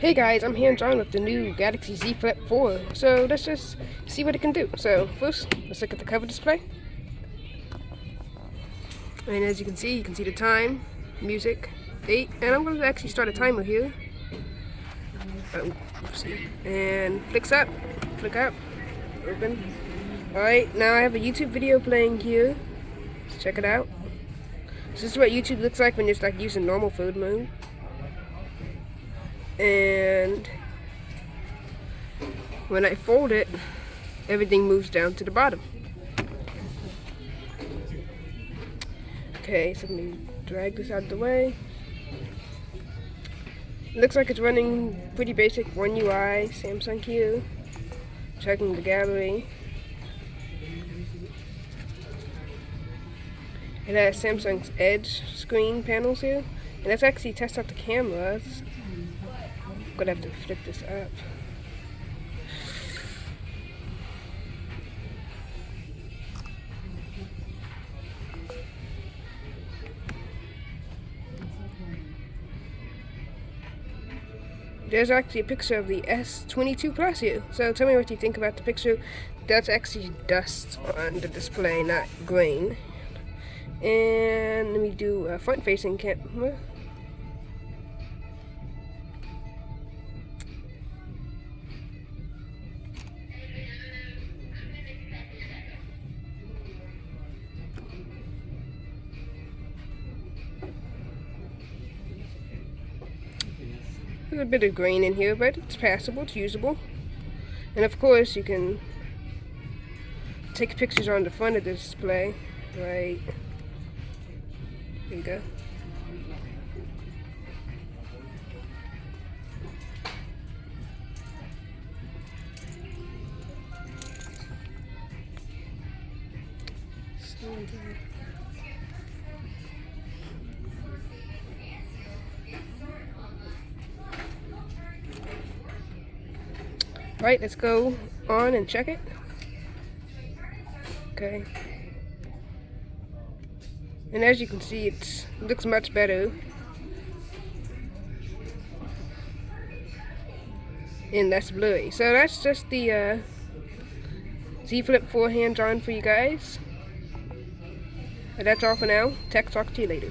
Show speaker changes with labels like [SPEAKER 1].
[SPEAKER 1] Hey guys, I'm hands-on with the new Galaxy Z Flip 4, so let's just see what it can do. So first, let's look at the cover display. And as you can see the time, music, 8, and I'm going to actually start a timer here. Oh, oopsie. And flicks up, flick up, open. Alright, now I have a YouTube video playing here. Let's check it out. So this is what YouTube looks like when you're like using normal fold mode. And when I fold it, everything moves down to the bottom. Okay, so let me drag this out of the way. Looks like it's running pretty basic One UI, Samsung here. Checking the gallery. It has Samsung's Edge screen panels here. And let's actually test out the cameras. I'm gonna have to flip this up. There's actually a picture of the S22 Plus here. So tell me what you think about the picture. That's actually dust on the display, not grain. And let me do a front-facing camera. There's a bit of grain in here, but it's passable, it's usable. And of course, you can take pictures on the front of the display. Right. There you go. Right, let's go on and check it. Okay. And as you can see, it looks much better. And less blurry. So that's just the Z Flip 4 hands-on for you guys. And that's all for now. Talk to you later.